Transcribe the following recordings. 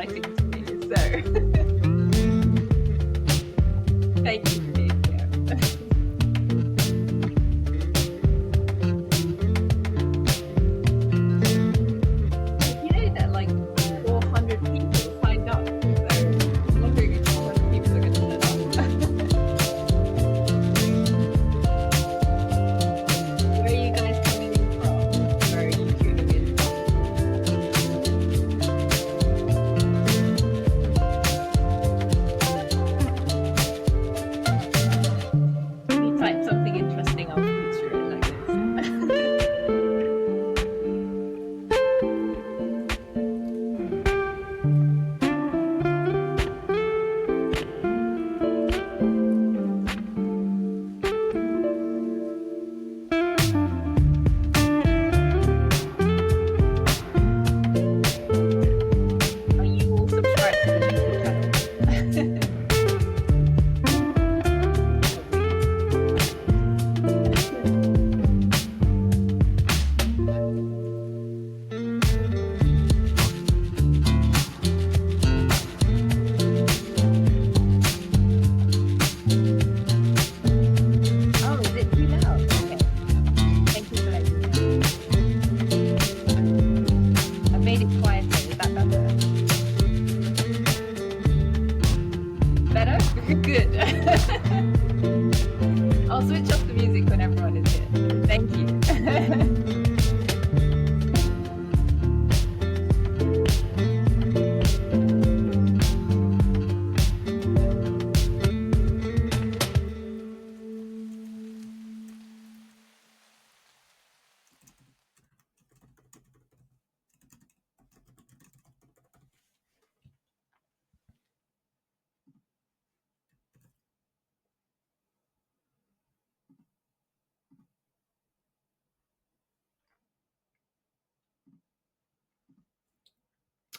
exciting to me. So thank you for being here. You know that like 400 people signed up, so I'm wondering if 400 people are going to turn up. Where are you guys coming in from? Where are you tuning in from? If you type something interesting, I'll feature it like this. Are you all subscribed to the YouTube channel? Oh, is it too loud? Okay. Thank you for letting me know. I made it quieter. Is that better? Better? Good. I'll switch off the music when everyone is here. Thank you.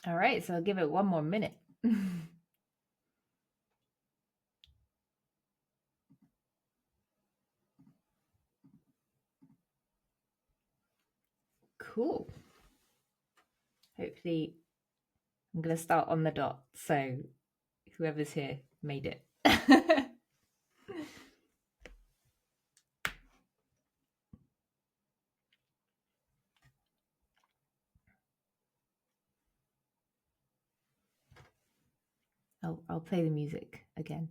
All right, so I'll give it one more minute. Cool. Hopefully, I'm going to start on the dot, so whoever's here made it. I'll play the music again.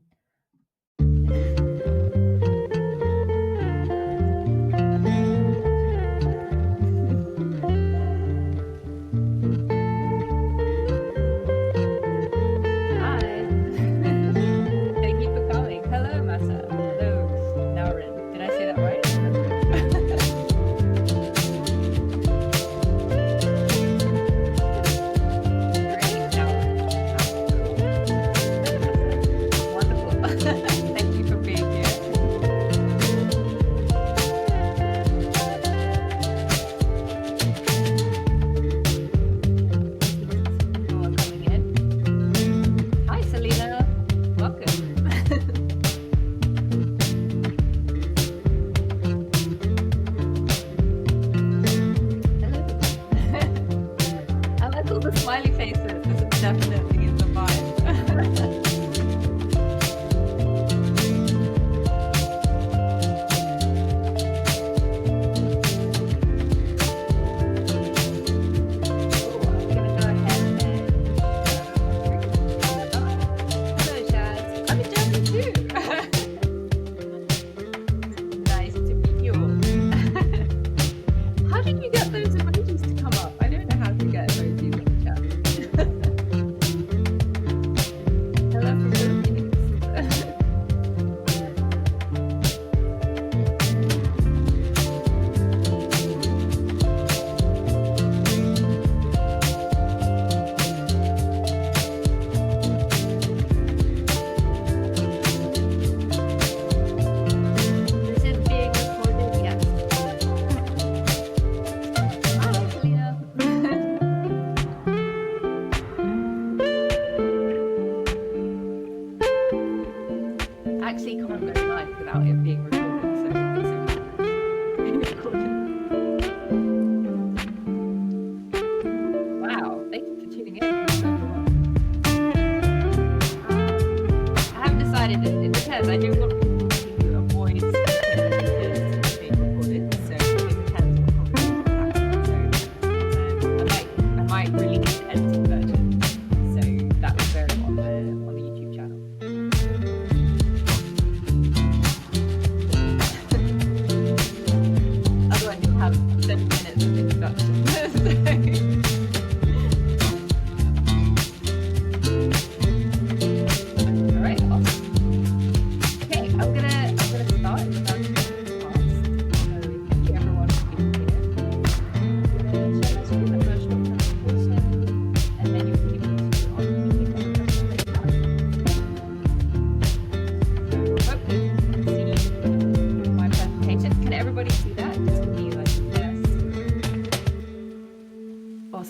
Hi. Thank you for coming. Hello, Masa. Hello, Naurin. Did I say that right? Great, Naurin. Wonderful. Thank you for being here.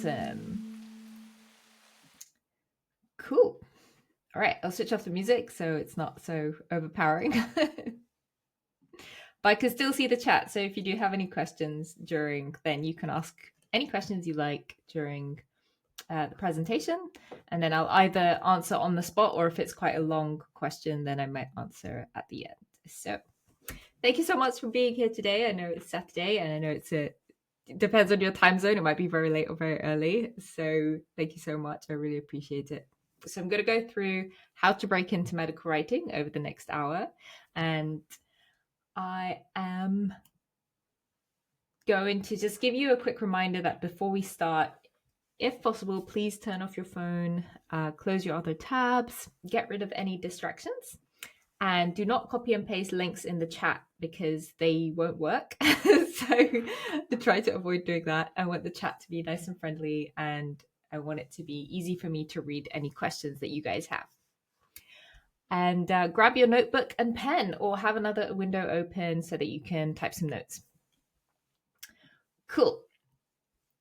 Awesome. Cool. All right, I'll switch off the music so it's not so overpowering. But I can still see the chat. So if you do have any questions during, then you can ask any questions you like during the presentation. And then I'll either answer on the spot, or if it's quite a long question, then I might answer at the end. So thank you so much for being here today. I know it's Saturday, and I know it depends on your time zone. It might be very late or very early. So thank you so much. I really appreciate it. So I'm going to go through how to break into medical writing over the next hour. And I am going to just give you a quick reminder that before we start, if possible, please turn off your phone, close your other tabs, get rid of any distractions, and do not copy and paste links in the chat because they won't work. So try to avoid doing that. I want the chat to be nice and friendly, and I want it to be easy for me to read any questions that you guys have. And grab your notebook and pen, or have another window open so that you can type some notes. Cool.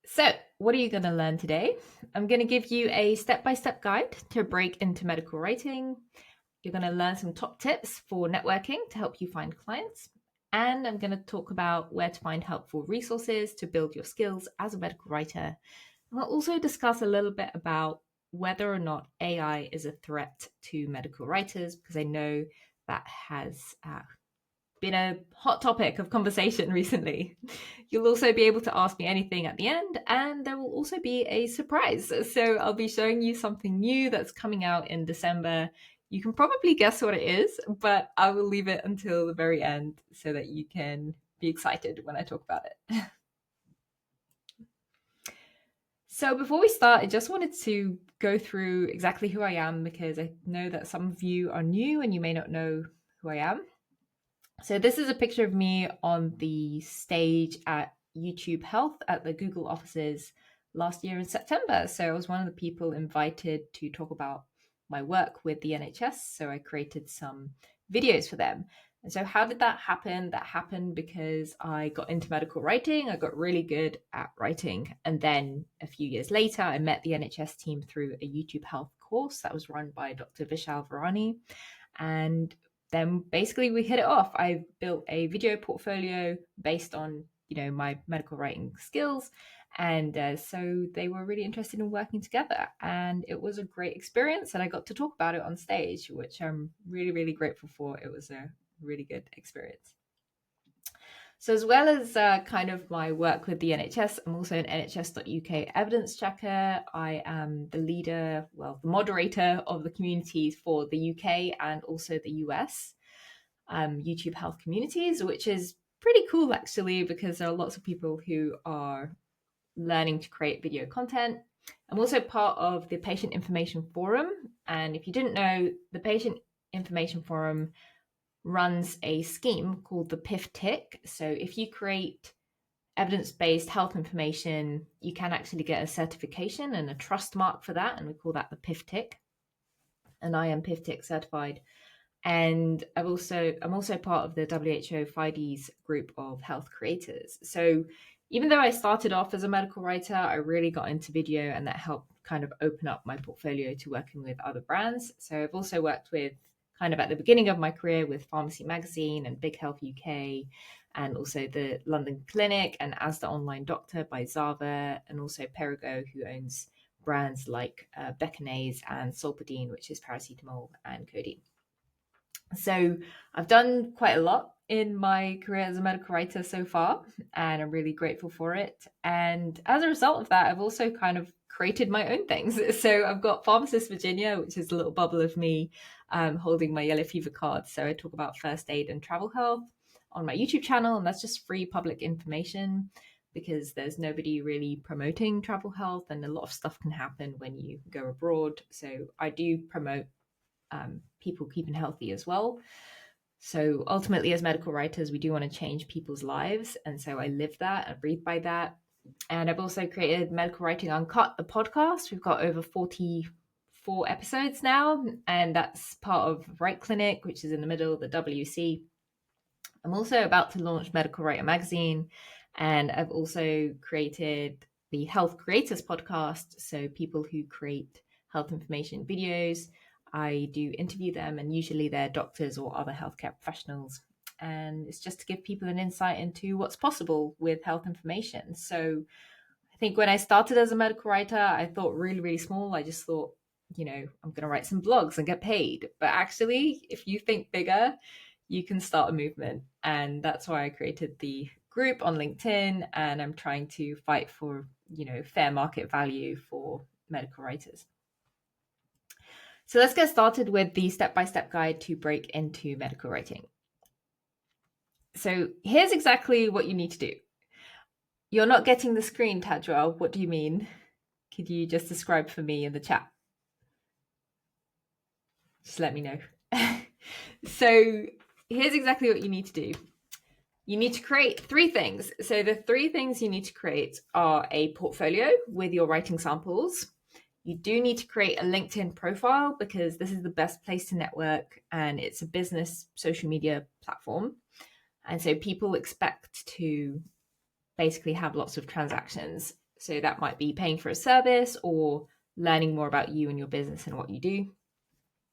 So what are you going to learn today? I'm going to give you a step-by-step guide to break into medical writing. You're going to learn some top tips for networking to help you find clients. And I'm going to talk about where to find helpful resources to build your skills as a medical writer. And we'll also discuss a little bit about whether or not AI is a threat to medical writers, because I know that has been a hot topic of conversation recently. You'll also be able to ask me anything at the end, and there will also be a surprise. So I'll be showing you something new that's coming out in December. You can probably guess what it is, but I will leave it until the very end so that you can be excited when I talk about it. So before we start, I just wanted to go through exactly who I am, because I know that some of you are new and you may not know who I am. So this is a picture of me on the stage at YouTube Health at the Google offices last year in September. So I was one of the people invited to talk about my work with the NHS. So I created some videos for them. And so how did that happen? That happened because I got into medical writing. I got really good at writing. And then a few years later, I met the NHS team through a YouTube Health course that was run by Dr. Vishal Virani. And then basically we hit it off. I built a video portfolio based on, my medical writing skills. And so they were really interested in working together. And it was a great experience. And I got to talk about it on stage, which I'm really, really grateful for. It was a really good experience. So as well as kind of my work with the NHS, I'm also an NHS.UK evidence checker. I am the moderator of the communities for the UK and also the US YouTube Health communities, which is pretty cool actually, because there are lots of people who are learning to create video content. I'm also part of the Patient Information Forum. And if you didn't know, the Patient Information Forum runs a scheme called the PIF tick. So if you create evidence-based health information, you can actually get a certification and a trust mark for that, and we call that the PIF tick. And I am PIF tick certified. And I'm also part of the WHO FIDES group of health creators. So even though I started off as a medical writer, I really got into video, and that helped kind of open up my portfolio to working with other brands. So I've also worked with, kind of at the beginning of my career, with Pharmacy Magazine and Big Health UK, and also the London Clinic and As the Online Doctor by Zava, and also Perrigo, who owns brands like Beckinase and Solpadeine, which is paracetamol and codeine. So I've done quite a lot in my career as a medical writer so far, and I'm really grateful for it. And as a result of that, I've also kind of created my own things. So I've got Pharmacist Virginia, which is a little bubble of me holding my yellow fever card. So I talk about first aid and travel health on my YouTube channel, and that's just free public information, because there's nobody really promoting travel health, and a lot of stuff can happen when you go abroad. So I do promote people keeping healthy as well. So ultimately, as medical writers, we do want to change people's lives. And so I live that, I breathe by that. And I've also created Medical Writing Uncut, the podcast. We've got over 44 episodes now, and that's part of Write Clinic, which is in the middle, the WC. I'm also about to launch Medical Writer Magazine, and I've also created the Health Creators podcast. So people who create health information videos, I do interview them, and usually they're doctors or other healthcare professionals. And it's just to give people an insight into what's possible with health information. So I think when I started as a medical writer, I thought really, really small. I just thought, I'm going to write some blogs and get paid. But actually, if you think bigger, you can start a movement. And that's why I created the group on LinkedIn. And I'm trying to fight for, fair market value for medical writers. So let's get started with the step-by-step guide to break into medical writing. So here's exactly what you need to do. You're not getting the screen, Tajwa. What do you mean? Could you just describe for me in the chat? Just let me know. So here's exactly what you need to do. You need to create 3 things. So the 3 things you need to create are a portfolio with your writing samples. You do need to create a LinkedIn profile because this is the best place to network, and it's a business social media platform. And so people expect to basically have lots of transactions. So that might be paying for a service or learning more about you and your business and what you do.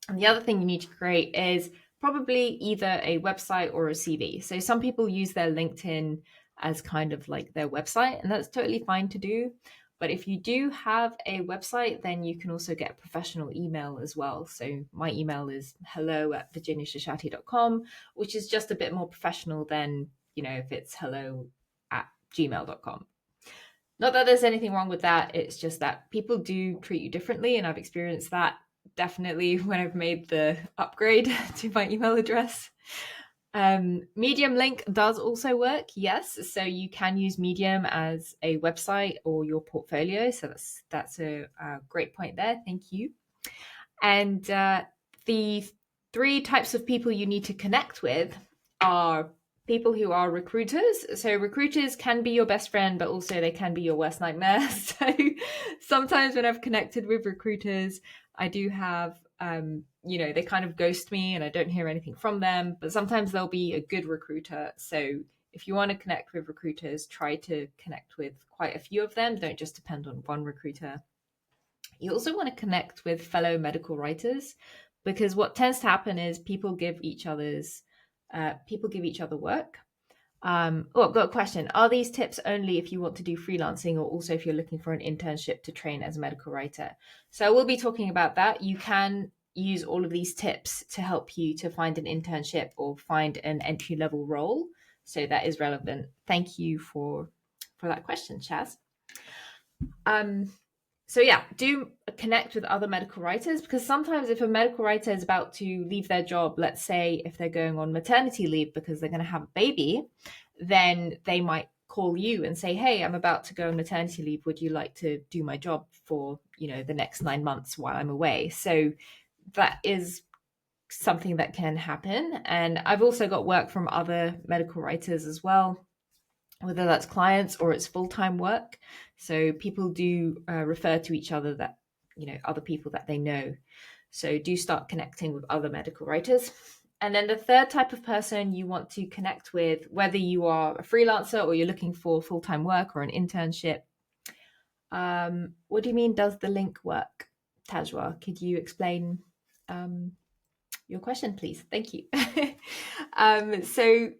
And the other thing you need to create is probably either a website or a CV. So some people use their LinkedIn as kind of like their website, and that's totally fine to do. But if you do have a website, then you can also get a professional email as well. So my email is hello@virginiachachati.com, which is just a bit more professional than, if it's hello@gmail.com. Not that there's anything wrong with that. It's just that people do treat you differently. And I've experienced that definitely when I've made the upgrade to my email address. Medium link does also work, yes. So you can use Medium as a website or your portfolio. So that's a great point there. Thank you. And the 3 types of people you need to connect with are people who are recruiters. So recruiters can be your best friend, but also they can be your worst nightmare. So sometimes when I've connected with recruiters, I do have, they kind of ghost me and I don't hear anything from them, but sometimes they'll be a good recruiter. So if you want to connect with recruiters, try to connect with quite a few of them. Don't just depend on one recruiter. You also want to connect with fellow medical writers, because what tends to happen is people give each other work. I've got a question. Are these tips only if you want to do freelancing, or also if you're looking for an internship to train as a medical writer? So we'll be talking about that. You can use all of these tips to help you to find an internship or find an entry-level role. So that is relevant. Thank you for that question, Chaz. So yeah, do connect with other medical writers, because sometimes if a medical writer is about to leave their job, let's say if they're going on maternity leave because they're going to have a baby, then they might call you and say, hey, I'm about to go on maternity leave. Would you like to do my job for, the next 9 months while I'm away? So that is something that can happen. And I've also got work from other medical writers as well, whether that's clients or it's full-time work. So people do refer to each other that, other people that they know. So do start connecting with other medical writers. And then the 3rd type of person you want to connect with, whether you are a freelancer or you're looking for full-time work or an internship. What do you mean, does the link work? Tajwa, could you explain your question, please? Thank you. So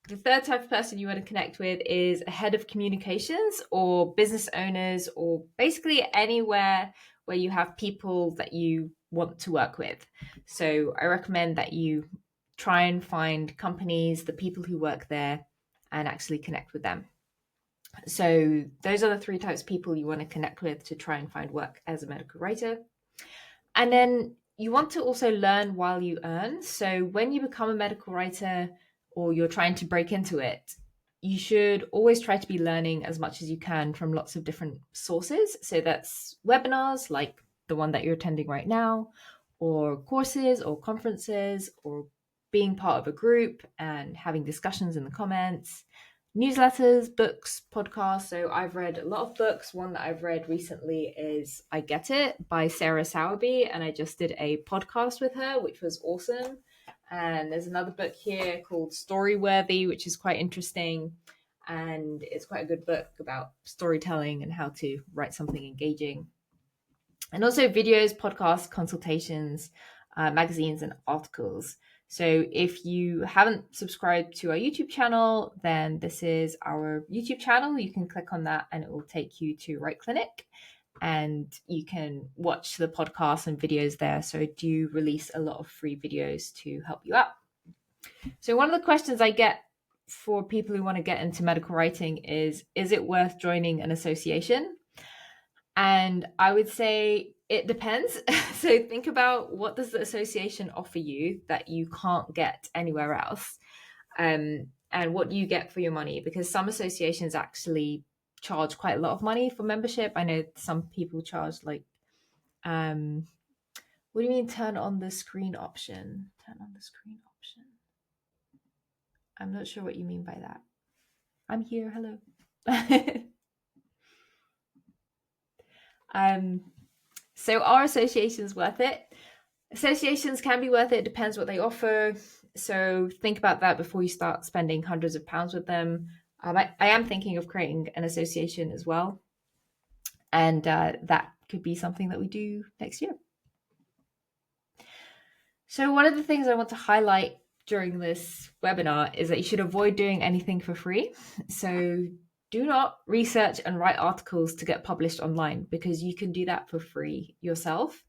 the 3rd type of person you want to connect with is a head of communications or business owners, or basically anywhere where you have people that you want to work with. So I recommend that you try and find companies, the people who work there, and actually connect with them. So those are the 3 types of people you want to connect with to try and find work as a medical writer. And then you want to also learn while you earn. So when you become a medical writer, or you're trying to break into it, you should always try to be learning as much as you can from lots of different sources. So that's webinars like the one that you're attending right now, or courses or conferences, or being part of a group and having discussions in the comments, newsletters, books, podcasts. So I've read a lot of books. One that I've read recently is I Get It by Sarah Sowerby, and I just did a podcast with her, which was awesome. And there's another book here called Storyworthy, which is quite interesting. and it's quite a good book about storytelling and how to write something engaging. And also videos, podcasts, consultations, magazines, and articles. So if you haven't subscribed to our YouTube channel, then this is our YouTube channel. You can click on that and it will take you to Right Clinic, and you can watch the podcasts and videos there. So I do release a lot of free videos to help you out. So one of the questions I get for people who want to get into medical writing is it worth joining an association? And I would say it depends. So think about, what does the association offer you that you can't get anywhere else? And what do you get for your money? Because some associations actually charge quite a lot of money for membership. I know some people charge like, what do you mean turn on the screen option? Turn on the screen option. I'm not sure what you mean by that. I'm here. Hello. So are associations worth it? Associations can be worth it. It depends what they offer. So think about that before you start spending hundreds of pounds with them. I am thinking of creating an association as well. And that could be something that we do next year. So one of the things I want to highlight during this webinar is that you should avoid doing anything for free. So do not research and write articles to get published online, because you can do that for free yourself.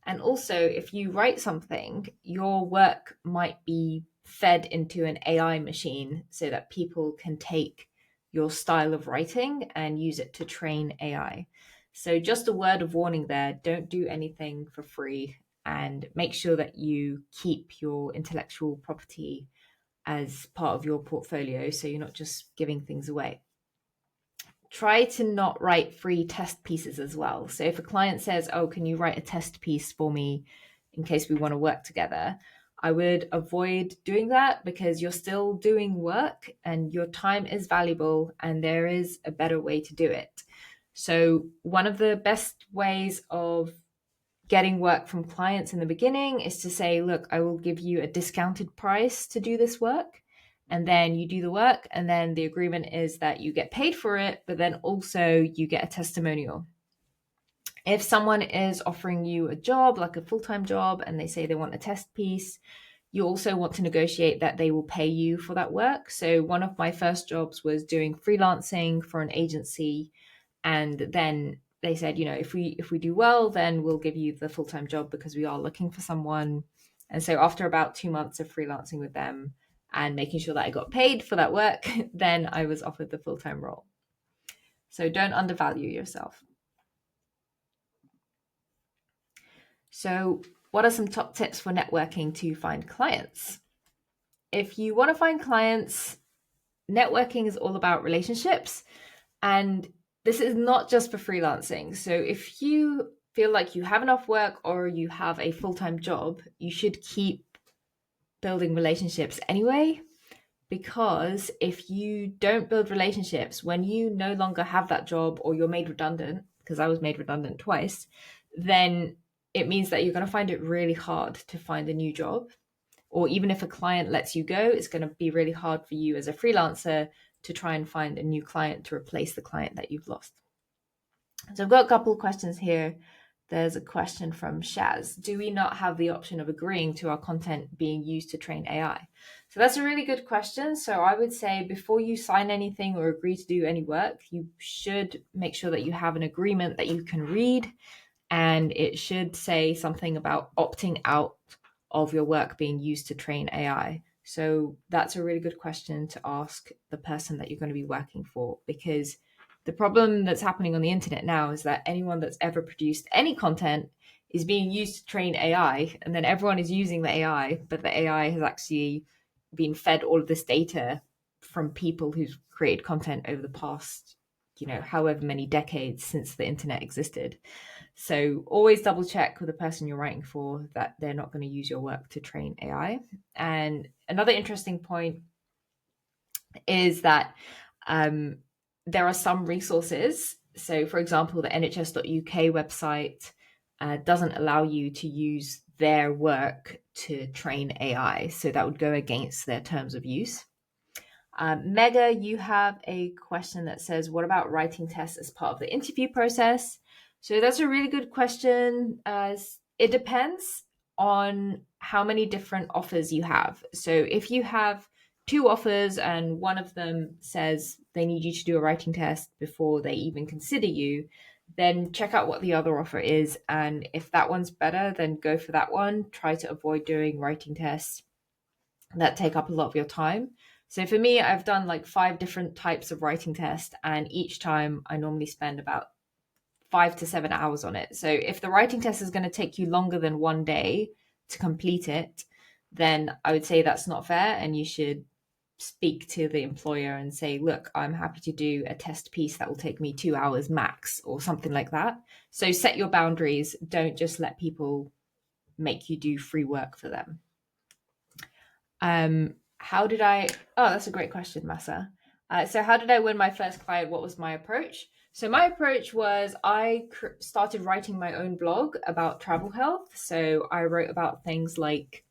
And also, if you write something, your work might be fed into an AI machine so that people can take your style of writing and use it to train AI. So just a word of warning there, don't do anything for free, and make sure that you keep your intellectual property as part of your portfolio, so you're not just giving things away. Try to not write free test pieces as well. So if a client says, oh, can you write a test piece for me in case we want to work together, I would avoid doing that, because you're still doing work and your time is valuable and there is a better way to do it. So one of the best ways of getting work from clients in the beginning is to say, look, I will give you a discounted price to do this work. And then you do the work, and then the agreement is that you get paid for it, but then also you get a testimonial. If someone is offering you a job, like a full-time job, and they say they want a test piece, you also want to negotiate that they will pay you for that work. So one of my first jobs was doing freelancing for an agency, and then they said, if we do well, then we'll give you the full-time job because we are looking for someone. And so after about 2 months of freelancing with them and making sure that I got paid for that work, then I was offered the full-time role. So don't undervalue yourself. So what are some top tips for networking to find clients? If you want to find clients, networking is all about relationships, and this is not just for freelancing. So if you feel like you have enough work or you have a full-time job, you should keep building relationships anyway, because if you don't build relationships, when you no longer have that job or you're made redundant, because I was made redundant twice, then it means that you're going to find it really hard to find a new job. Or even if a client lets you go, it's going to be really hard for you as a freelancer to try and find a new client to replace the client that you've lost. So I've got a couple of questions here. There's a question from Shaz. Do we not have the option of agreeing to our content being used to train AI? So that's a really good question. So I would say before you sign anything or agree to do any work, you should make sure that you have an agreement that you can read, and it should say something about opting out of your work being used to train AI. So that's a really good question to ask the person that you're going to be working for, because the problem that's happening on the internet now is that anyone that's ever produced any content is being used to train AI, and then everyone is using the AI, but the AI has actually been fed all of this data from people who've created content over the past, however many decades since the internet existed. So always double check with the person you're writing for that they're not going to use your work to train AI. And another interesting point is that there are some resources. So for example, the nhs.uk website doesn't allow you to use their work to train AI. So that would go against their terms of use. Mega, you have a question that says, what about writing tests as part of the interview process? So that's a really good question. It depends on how many different offers you have. So if you have two offers and one of them says they need you to do a writing test before they even consider you, then check out what the other offer is. And if that one's better, then go for that one. Try to avoid doing writing tests that take up a lot of your time. So for me, I've done like 5 different types of writing tests, and each time I normally spend about 5 to 7 hours on it. So if the writing test is going to take you longer than one day to complete it, then I would say that's not fair, and you should speak to the employer and say, look, I'm happy to do a test piece that will take me 2 hours max or something like that. So set your boundaries. Don't just let people make you do free work for them. How did I? Oh, that's a great question, Massa. So how did I win my first client? What was my approach? So my approach was I started writing my own blog about travel health. So I wrote about things like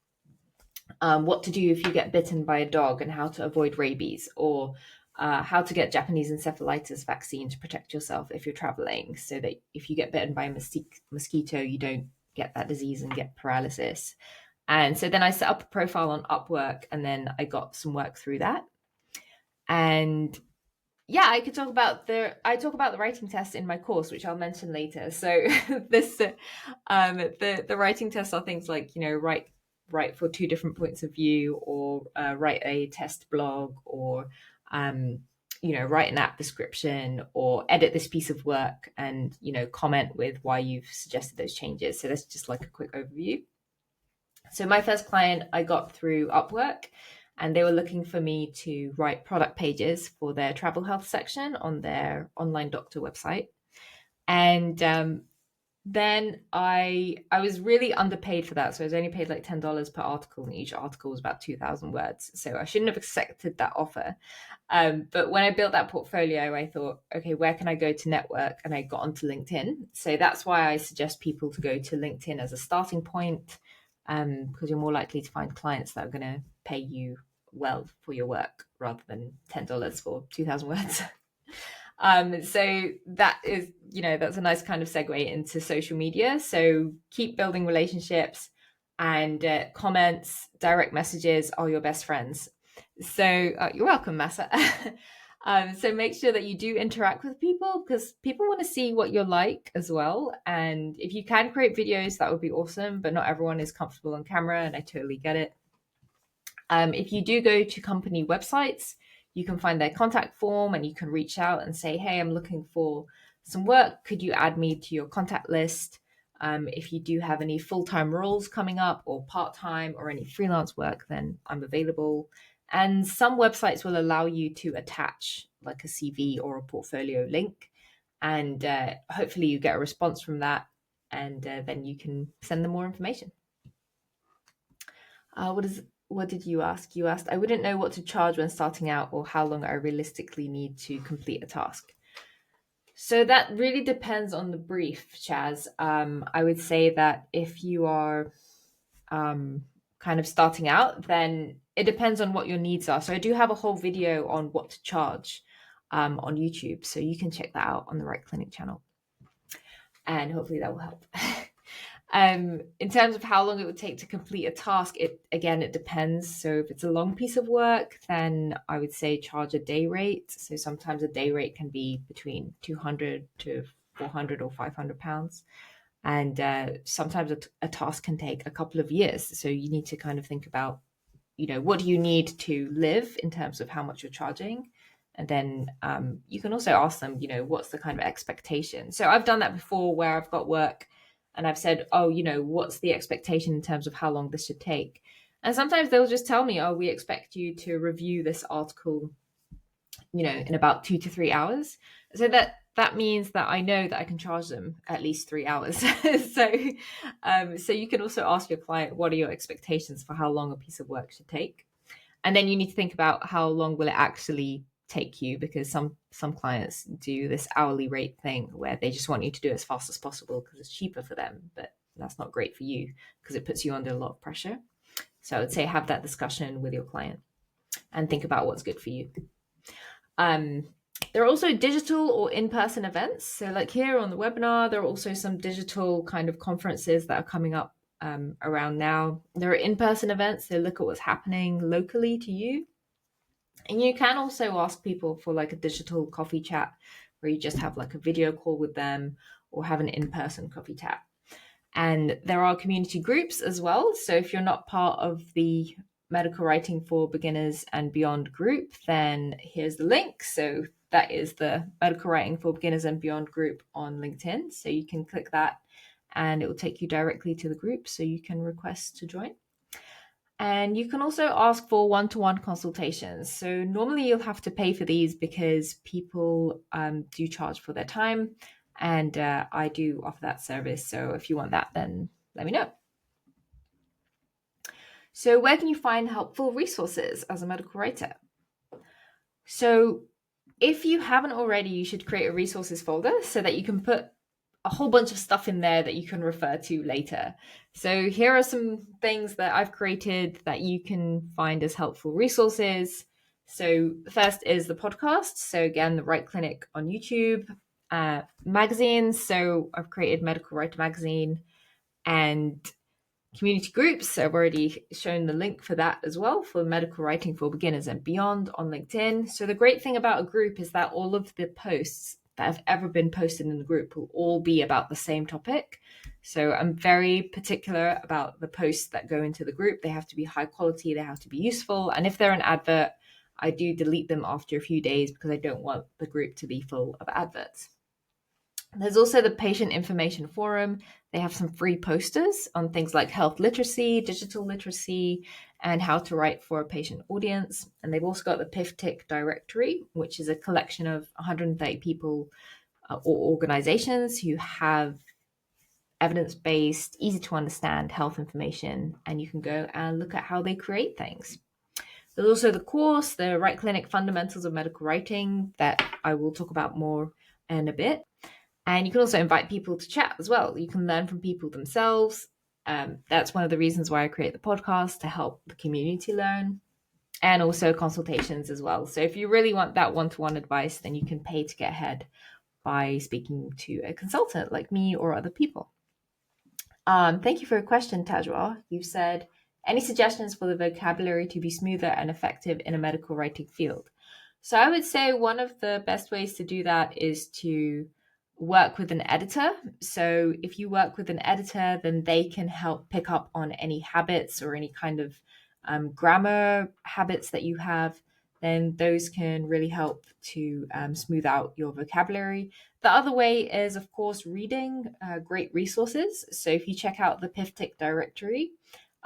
what to do if you get bitten by a dog and how to avoid rabies, or how to get Japanese encephalitis vaccine to protect yourself if you're traveling, so that if you get bitten by a mosquito, you don't get that disease and get paralysis. And so then I set up a profile on Upwork, and then I got some work through that. And yeah, I talk about the writing test in my course, which I'll mention later. So this the writing tests are things like, write for 2 different points of view, or write a test blog, or write an app description, or edit this piece of work, and comment with why you've suggested those changes. So that's just like a quick overview. So my first client I got through Upwork, and they were looking for me to write product pages for their travel health section on their online doctor website. And then I was really underpaid for that. So I was only paid like $10 per article, and each article was about 2,000 words. So I shouldn't have accepted that offer. But when I built that portfolio, I thought, okay, where can I go to network? And I got onto LinkedIn. So that's why I suggest people to go to LinkedIn as a starting point, because you're more likely to find clients that are going to pay you well for your work rather than $10 for 2,000 words. So that is, that's a nice kind of segue into social media. So keep building relationships, and comments, direct messages are your best friends. So you're welcome, Massa. So make sure that you do interact with people, because people want to see what you're like as well. And if you can create videos, that would be awesome, but not everyone is comfortable on camera, and I totally get it. If you do go to company websites, you can find their contact form, and you can reach out and say, hey, I'm looking for some work. Could you add me to your contact list? If you do have any full-time roles coming up, or part-time, or any freelance work, then I'm available. And some websites will allow you to attach like a CV or a portfolio link. And hopefully you get a response from that, and then you can send them more information. What did you ask? You asked, I wouldn't know what to charge when starting out, or how long I realistically need to complete a task. So that really depends on the brief, Chaz. I would say that if you are kind of starting out, then it depends on what your needs are. So I do have a whole video on what to charge on YouTube. So you can check that out on the Right Clinic channel. And hopefully that will help. In terms of how long it would take to complete a task, it depends. So if it's a long piece of work, then I would say charge a day rate. So sometimes a day rate can be between 200 to 400 or 500 pounds. And sometimes a task can take a couple of years. So you need to kind of think about, what do you need to live in terms of how much you're charging? And then you can also ask them, what's the kind of expectation? So I've done that before, where I've got work and I've said, oh, what's the expectation in terms of how long this should take? And sometimes they'll just tell me, oh, we expect you to review this article, in about 2 to 3 hours. So that means that I know that I can charge them at least 3 hours. So you can also ask your client, what are your expectations for how long a piece of work should take? And then you need to think about how long will it actually take you, because some clients do this hourly rate thing where they just want you to do it as fast as possible because it's cheaper for them, but that's not great for you because it puts you under a lot of pressure. So I would say have that discussion with your client. and think about what's good for you. There are also digital or in-person events. So like here on the webinar, there are also some digital kind of conferences that are coming up around now. There are in-person events. They look at what's happening locally to you. And you can also ask people for like a digital coffee chat where you just have like a video call with them or have an in-person coffee chat. And there are community groups as well. So if you're not part of the Medical Writing for Beginners and Beyond group, then here's the link. So that is the Medical Writing for Beginners and Beyond group on LinkedIn. So you can click that and it will take you directly to the group so you can request to join. And you can also ask for one-to-one consultations. So normally you'll have to pay for these because people do charge for their time, and I do offer that service. So if you want that, then let me know. So where can you find helpful resources as a medical writer? So if you haven't already, you should create a resources folder so that you can put a whole bunch of stuff in there that you can refer to later. So here are some things that I've created that you can find as helpful resources. So first is the podcast. So again, the Write Clinic on YouTube, magazines. So I've created Medical Writer Magazine, and community groups. I've already shown the link for that as well, for Medical Writing for Beginners and Beyond on LinkedIn. So the great thing about a group is that all of the posts that have ever been posted in the group will all be about the same topic. So I'm very particular about the posts that go into the group. They have to be high quality, they have to be useful. And if they're an advert, I do delete them after a few days because I don't want the group to be full of adverts. There's also the Patient Information Forum. They have some free posters on things like health literacy, digital literacy, and how to write for a patient audience. And they've also got the PIFTIC directory, which is a collection of 130 people or organizations who have evidence-based, easy to understand health information, and you can go and look at how they create things. There's also the course, the Write Clinic Fundamentals of Medical Writing, that I will talk about more in a bit. And you can also invite people to chat as well. You can learn from people themselves. That's one of the reasons why I create the podcast, to help the community learn, and also consultations as well. So if you really want that one-to-one advice, then you can pay to get ahead by speaking to a consultant like me or other people. Thank you for your question, Tajwa. You've said, any suggestions for the vocabulary to be smoother and effective in a medical writing field? So I would say one of the best ways to do that is to work with an editor. So if you work with an editor, then they can help pick up on any habits or any kind of grammar habits that you have. Then those can really help to smooth out your vocabulary. The other way is, of course, reading great resources. So if you check out the PIFTIC directory,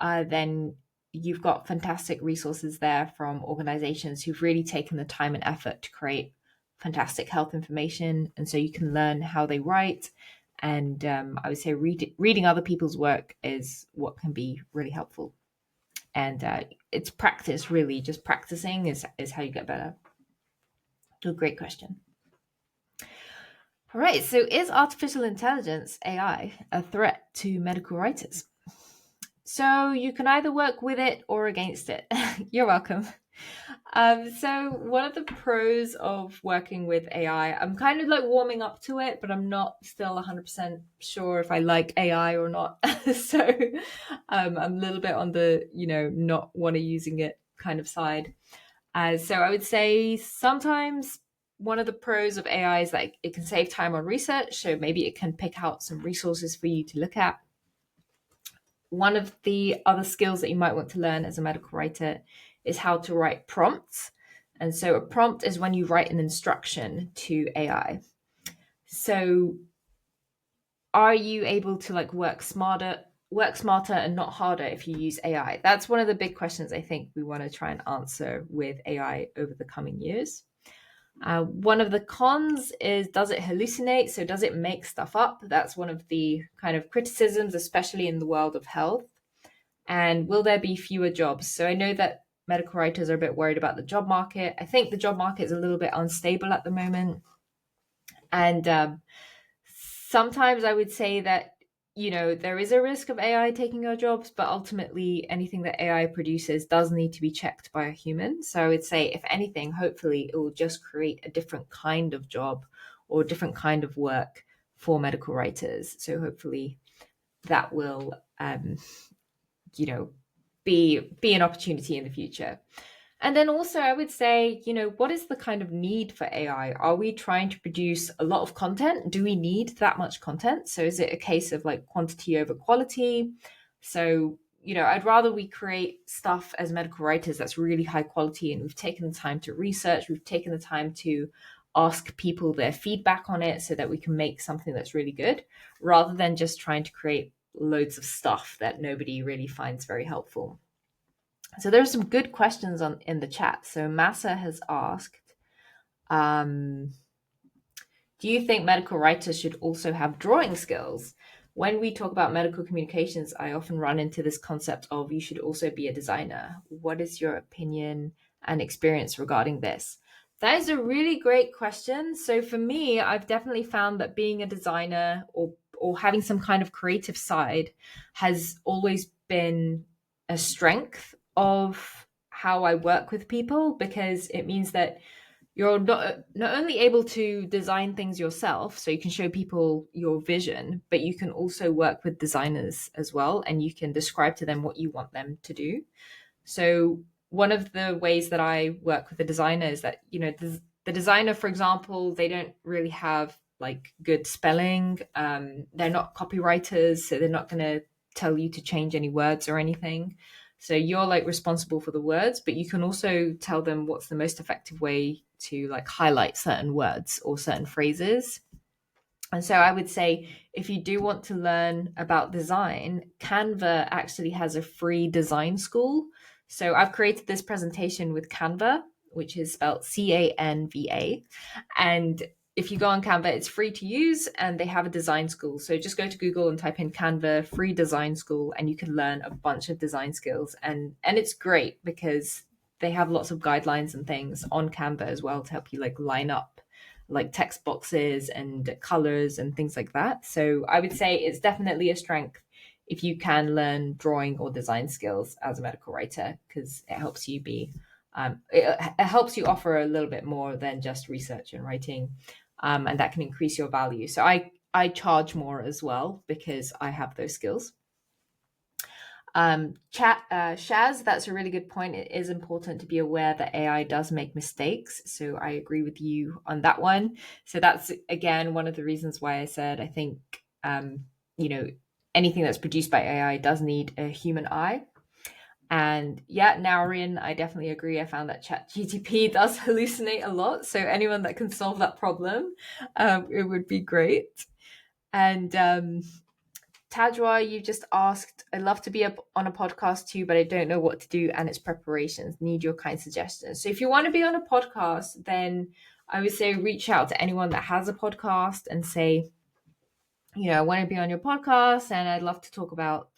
then you've got fantastic resources there from organizations who've really taken the time and effort to create fantastic health information. And so you can learn how they write. And I would say reading other people's work is what can be really helpful. And it's practice, really. Just practicing is how you get better. A great question. All right. So is artificial intelligence, AI, a threat to medical writers? So you can either work with it or against it. You're welcome. So one of the pros of working with AI, I'm kind of like warming up to it, but I'm not still 100% sure if I like AI or not. So I'm a little bit on the, not want to using it kind of side. So I would say sometimes one of the pros of AI is that it can save time on research. So maybe it can pick out some resources for you to look at. One of the other skills that you might want to learn as a medical writer is how to write prompts. And so a prompt is when you write an instruction to AI. So are you able to work smarter and not harder if you use AI? That's one of the big questions I think we want to try and answer with AI over the coming years. One of the cons is, does it hallucinate? So does it make stuff up? That's one of the kind of criticisms, especially in the world of health. And will there be fewer jobs? So I know that medical writers are a bit worried about the job market. I think the job market is a little bit unstable at the moment. And sometimes I would say that there is a risk of AI taking our jobs, but ultimately anything that AI produces does need to be checked by a human. So I would say, if anything, hopefully it will just create a different kind of job or a different kind of work for medical writers. So hopefully that will, be an opportunity in the future. And then also, I would say, what is the kind of need for AI? Are we trying to produce a lot of content? Do we need that much content? So is it a case of like quantity over quality? So, I'd rather we create stuff as medical writers that's really high quality, and we've taken the time to research, we've taken the time to ask people their feedback on it so that we can make something that's really good, rather than just trying to create loads of stuff that nobody really finds very helpful. So there's some good questions in the chat. So Massa has asked, do you think medical writers should also have drawing skills? When we talk about medical communications, I often run into this concept of you should also be a designer. What is your opinion and experience regarding this? That is a really great question. So for me, I've definitely found that being a designer or having some kind of creative side has always been a strength of how I work with people, because it means that you're not only able to design things yourself, so you can show people your vision, but you can also work with designers as well, and you can describe to them what you want them to do. So one of the ways that I work with a designer is that, the designer, for example, they don't really have like good spelling. They're not copywriters, so they're not going to tell you to change any words or anything. So you're like responsible for the words, but you can also tell them what's the most effective way to like highlight certain words or certain phrases. And so I would say, if you do want to learn about design, Canva actually has a free design school. So I've created this presentation with Canva, which is spelled Canva. And if you go on Canva, it's free to use, and they have a design school. So just go to Google and type in Canva free design school, and you can learn a bunch of design skills. And it's great because they have lots of guidelines and things on Canva as well to help you like line up like text boxes and colors and things like that. So I would say it's definitely a strength if you can learn drawing or design skills as a medical writer, because it helps you it helps you offer a little bit more than just research and writing, and that can increase your value. So I charge more as well because I have those skills. Shaz, that's a really good point. It is important to be aware that AI does make mistakes. So I agree with you on that one. So that's, again, one of the reasons why I said I think, anything that's produced by AI does need a human eye. And yeah, Naurian, I definitely agree. I found that ChatGPT does hallucinate a lot. So anyone that can solve that problem, it would be great. And Tajwa, you just asked, I'd love to be up on a podcast too, but I don't know what to do and its preparations. Need your kind suggestions. So if you want to be on a podcast, then I would say reach out to anyone that has a podcast and say, I want to be on your podcast and I'd love to talk about,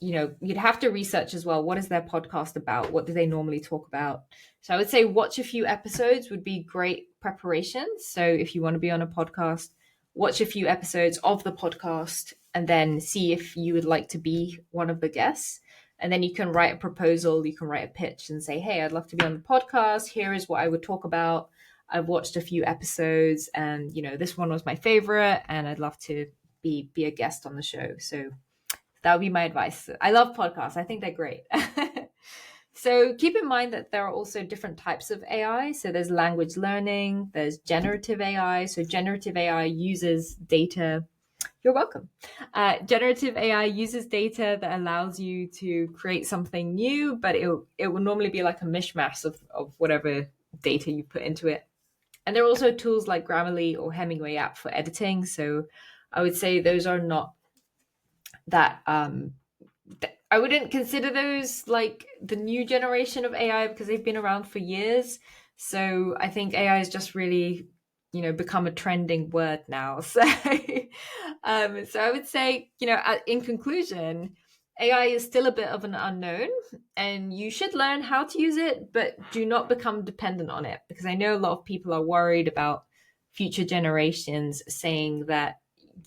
you'd have to research as well. What is their podcast about? What do they normally talk about? So I would say watch a few episodes would be great preparation. So if you want to be on a podcast, watch a few episodes of the podcast and then see if you would like to be one of the guests. And then you can write a proposal, you can write a pitch and say, hey, I'd love to be on the podcast. Here is what I would talk about. I've watched a few episodes and, this one was my favorite and I'd love to be a guest on the show. So that would be my advice. I love podcasts. I think they're great. So keep in mind that there are also different types of AI. So there's language learning, there's generative AI. So generative AI uses data. You're welcome. Generative AI uses data that allows you to create something new, but it will normally be like a mishmash of whatever data you put into it. And there are also tools like Grammarly or Hemingway app for editing. So I would say those are not that I wouldn't consider those like the new generation of AI because they've been around for years. So I think AI is just really, become a trending word now. So, so I would say, in conclusion, AI is still a bit of an unknown and you should learn how to use it, but do not become dependent on it, because I know a lot of people are worried about future generations saying that,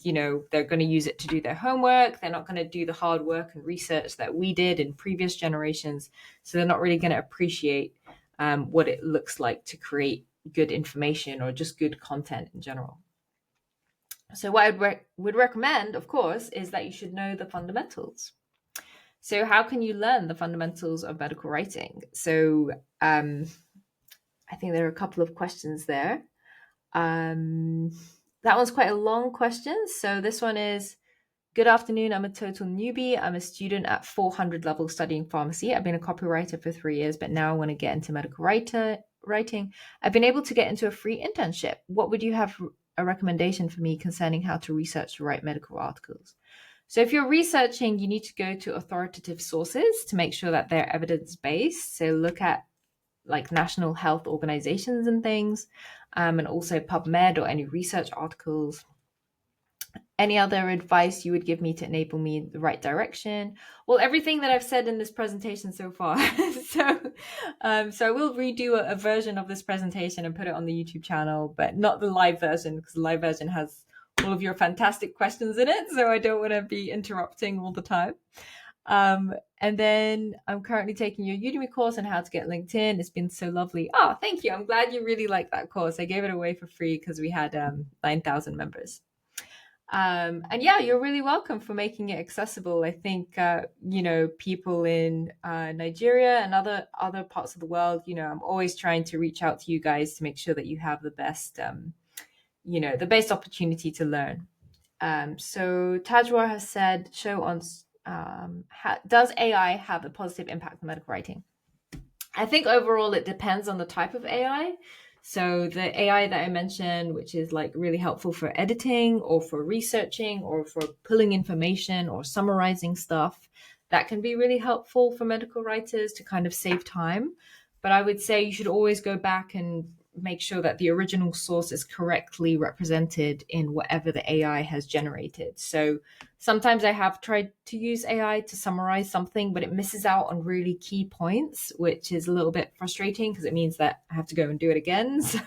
they're going to use it to do their homework. They're not going to do the hard work and research that we did in previous generations. So they're not really going to appreciate what it looks like to create good information or just good content in general. So what I would recommend, of course, is that you should know the fundamentals. So how can you learn the fundamentals of medical writing? So I think there are a couple of questions there. That one's quite a long question. So this one is, good afternoon. I'm a total newbie. I'm a student at 400 level studying pharmacy. I've been a copywriter for 3 years, but now I want to get into medical writing. I've been able to get into a free internship. What would you have a recommendation for me concerning how to research to write medical articles? So if you're researching, you need to go to authoritative sources to make sure that they're evidence-based. So look at like national health organizations and things, and also PubMed or any research articles. Any other advice you would give me to enable me in the right direction? Well, everything that I've said in this presentation so far. So I will redo a version of this presentation and put it on the YouTube channel, but not the live version, because the live version has all of your fantastic questions in it. So I don't want to be interrupting all the time. And then I'm currently taking your Udemy course on how to get LinkedIn. It's been so lovely. Oh, thank you. I'm glad you really like that course. I gave it away for free because we had 9,000 members. And yeah, you're really welcome for making it accessible. I think, people in Nigeria and other parts of the world, I'm always trying to reach out to you guys to make sure that you have the best, the best opportunity to learn. So Tajwar has said, does AI have a positive impact on medical writing? I think overall it depends on the type of AI. So the AI that I mentioned, which is like really helpful for editing or for researching or for pulling information or summarizing stuff, that can be really helpful for medical writers to kind of save time. But I would say you should always go back and make sure that the original source is correctly represented in whatever the AI has generated. So sometimes I have tried to use AI to summarize something, but it misses out on really key points, which is a little bit frustrating because it means that I have to go and do it again. So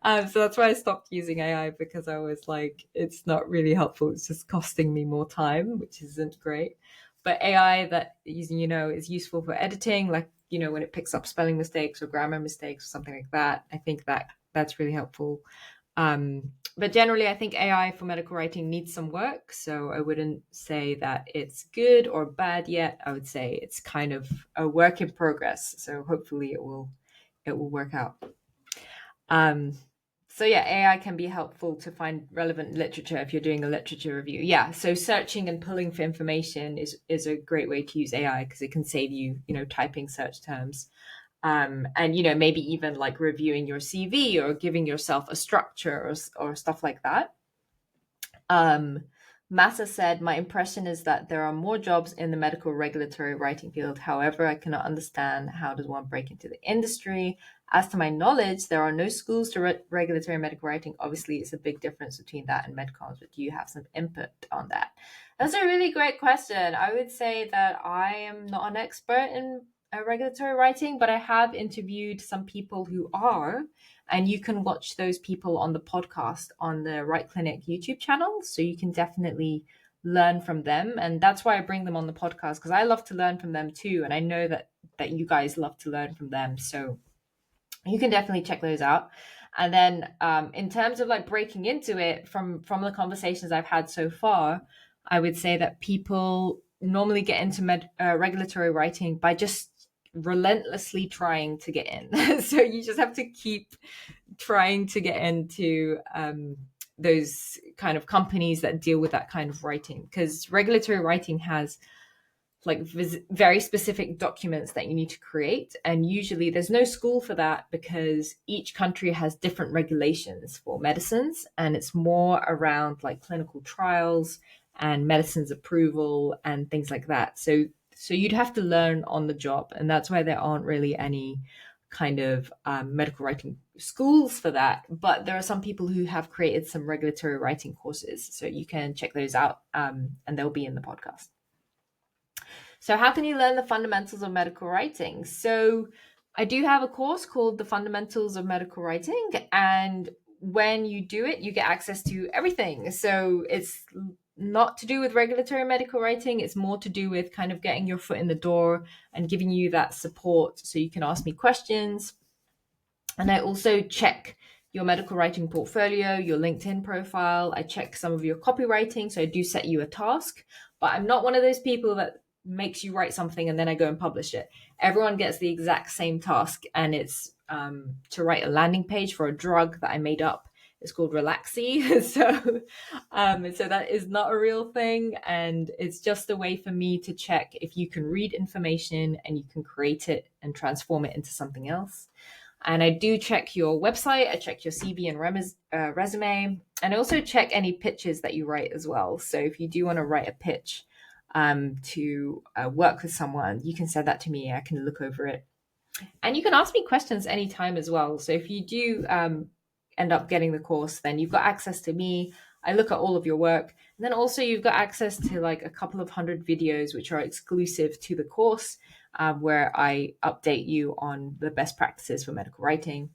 that's why I stopped using AI, because I was like, it's not really helpful. It's just costing me more time, which isn't great. But AI that is useful for editing, like when it picks up spelling mistakes or grammar mistakes or something like that, I think that's really helpful. But generally, I think AI for medical writing needs some work. So I wouldn't say that it's good or bad yet. I would say it's kind of a work in progress. So hopefully it will work out. So yeah, AI can be helpful to find relevant literature if you're doing a literature review. Yeah, so searching and pulling for information is a great way to use AI, because it can save you, typing search terms. And, maybe even like reviewing your CV or giving yourself a structure or stuff like that. Massa said, my impression is that there are more jobs in the medical regulatory writing field. However, I cannot understand how does one break into the industry. As to my knowledge, there are no schools to regulatory medical writing. Obviously, it's a big difference between that and medcoms, but do you have some input on that? That's a really great question. I would say that I am not an expert in regulatory writing, but I have interviewed some people who are, and you can watch those people on the podcast on the Right Clinic YouTube channel. So you can definitely learn from them. And that's why I bring them on the podcast, because I love to learn from them too. And I know that you guys love to learn from them. So you can definitely check those out. And then in terms of like breaking into it, from the conversations I've had so far, I would say that people normally get into regulatory writing by just relentlessly trying to get in. So you just have to keep trying to get into those kind of companies that deal with that kind of writing, because regulatory writing has like very specific documents that you need to create, and usually there's no school for that because each country has different regulations for medicines, and it's more around like clinical trials and medicines approval and things like that. So you'd have to learn on the job, and that's why there aren't really any kind of medical writing schools for that. But there are some people who have created some regulatory writing courses, so you can check those out, and they'll be in the podcast. So how can you learn the fundamentals of medical writing? So I do have a course called The Fundamentals of Medical Writing, and when you do it, you get access to everything. So it's not to do with regulatory medical writing. It's more to do with kind of getting your foot in the door and giving you that support so you can ask me questions. And I also check your medical writing portfolio, your LinkedIn profile. I check some of your copywriting. So I do set you a task, but I'm not one of those people that makes you write something and then I go and publish it. Everyone gets the exact same task, and it's to write a landing page for a drug that I made up. It's called Relaxi. So that is not a real thing. And it's just a way for me to check if you can read information and you can create it and transform it into something else. And I do check your website, I check your CV and resume, and I also check any pitches that you write as well. So if you do want to write a pitch to work with someone, you can send that to me. I can look over it. And you can ask me questions anytime as well. So if you do end up getting the course, then you've got access to me. I look at all of your work. And then also you've got access to like a couple of hundred videos, which are exclusive to the course, where I update you on the best practices for medical writing.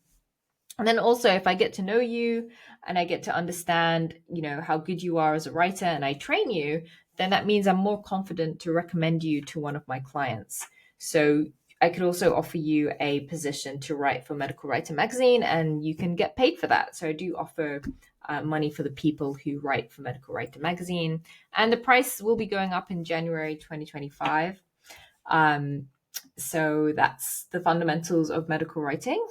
And then also, if I get to know you and I get to understand, how good you are as a writer, and I train you, then that means I'm more confident to recommend you to one of my clients. So I could also offer you a position to write for Medical Writer Magazine, and you can get paid for that. So I do offer money for the people who write for Medical Writer Magazine, and the price will be going up in January 2025. So that's the fundamentals of medical writing.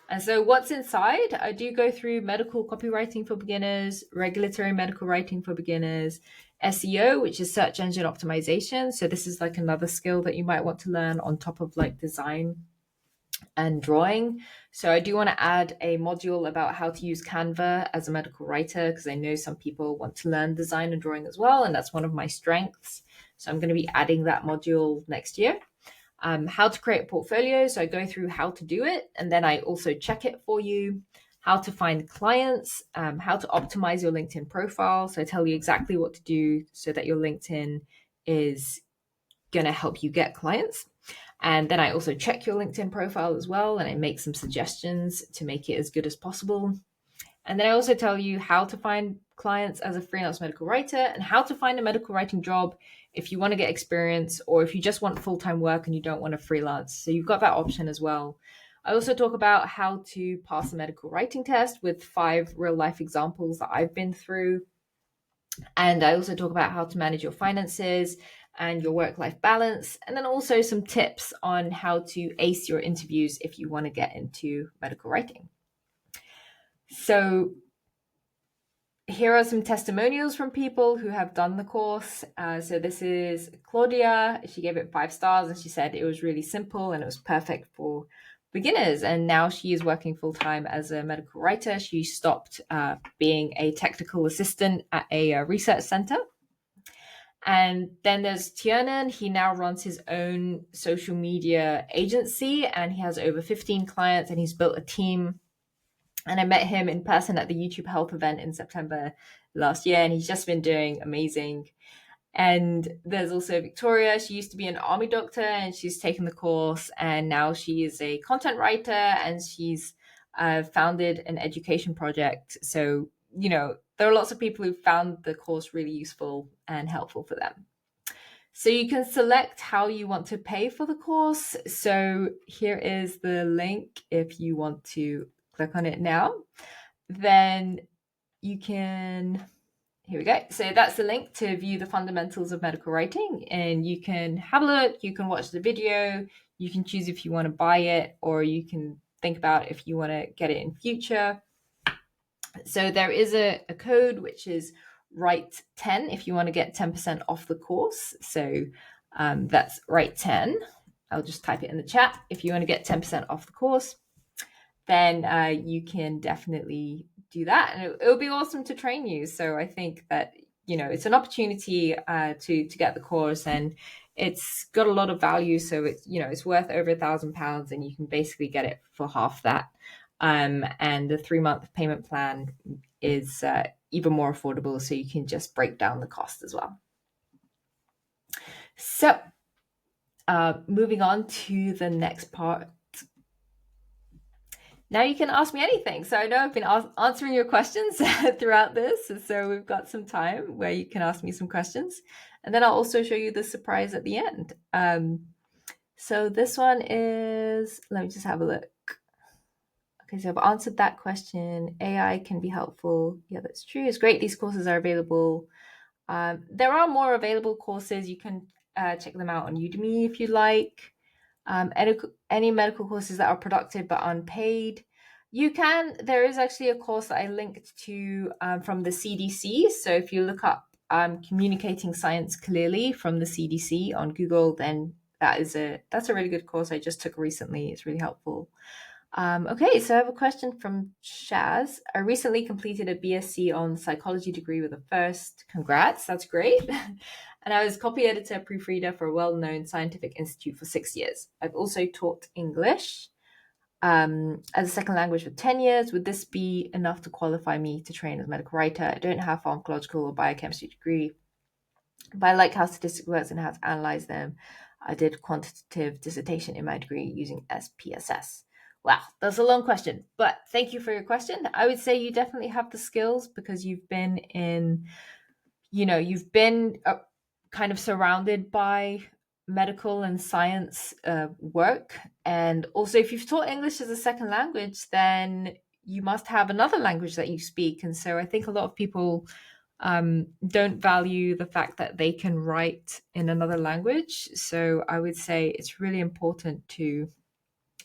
And so what's inside? I do go through medical copywriting for beginners, regulatory medical writing for beginners, SEO, which is search engine optimization. So this is like another skill that you might want to learn on top of like design and drawing. So I do want to add a module about how to use Canva as a medical writer, because I know some people want to learn design and drawing as well, and that's one of my strengths. So I'm going to be adding that module next year. How to create a portfolio. So I go through how to do it, and then I also check it for you. How to find clients, how to optimize your LinkedIn profile. So I tell you exactly what to do so that your LinkedIn is going to help you get clients. And then I also check your LinkedIn profile as well, and I make some suggestions to make it as good as possible. And then I also tell you how to find clients as a freelance medical writer, and how to find a medical writing job if you want to get experience, or if you just want full-time work and you don't want to freelance. So you've got that option as well. I also talk about how to pass a medical writing test with 5 real-life examples that I've been through. And I also talk about how to manage your finances and your work-life balance, and then also some tips on how to ace your interviews if you want to get into medical writing. So here are some testimonials from people who have done the course. So this is Claudia. She gave it 5 stars, and she said it was really simple and it was perfect for beginners. And now she is working full-time as a medical writer. She stopped being a technical assistant at a research center. And then there's Tiernan. He now runs his own social media agency, and he has over 15 clients, and he's built a team. And I met him in person at the YouTube Health event in September last year, and he's just been doing amazing. And there's also Victoria. She used to be an army doctor, and she's taken the course, and now she is a content writer, and she's founded an education project. So, there are lots of people who found the course really useful and helpful for them. So you can select how you want to pay for the course. So here is the link if you want to click on it now. Then you can, here we go. So that's the link to view the fundamentals of medical writing, and you can have a look, you can watch the video, you can choose if you want to buy it, or you can think about if you want to get it in future. So there is a code which is write10 if you want to get 10% off the course. So that's write10. I'll just type it in the chat. If you want to get 10% off the course, then you can definitely do that. And it would be awesome to train you. So I think that, it's an opportunity to get the course, and it's got a lot of value. So it's worth over £1,000, and you can basically get it for half that. And the 3-month payment plan is even more affordable, so you can just break down the cost as well. So moving on to the next part. Now you can ask me anything. So I know I've been answering your questions throughout this. So we've got some time where you can ask me some questions. And then I'll also show you the surprise at the end. So this one is, let me just have a look. Okay, so I've answered that question. AI can be helpful. Yeah, that's true. It's great. These courses are available. There are more available courses. You can check them out on Udemy if you like. Any medical courses that are productive but unpaid. There is actually a course that I linked to from the CDC. So if you look up Communicating Science Clearly from the CDC on Google, then that's a really good course I just took recently. It's really helpful. Okay, so I have a question from Shaz. I recently completed a BSc on psychology degree with a first. Congrats, that's great. And I was copy editor, proofreader for a well-known scientific institute for 6 years. I've also taught English as a second language for 10 years. Would this be enough to qualify me to train as a medical writer? I don't have a pharmacological or biochemistry degree, but I like how statistics works and how to analyze them. I did quantitative dissertation in my degree using SPSS. Wow, that's a long question, but thank you for your question. I would say you definitely have the skills because you've been kind of surrounded by medical and science work. And also, if you've taught English as a second language, then you must have another language that you speak. And so I think a lot of people don't value the fact that they can write in another language. So I would say it's really important to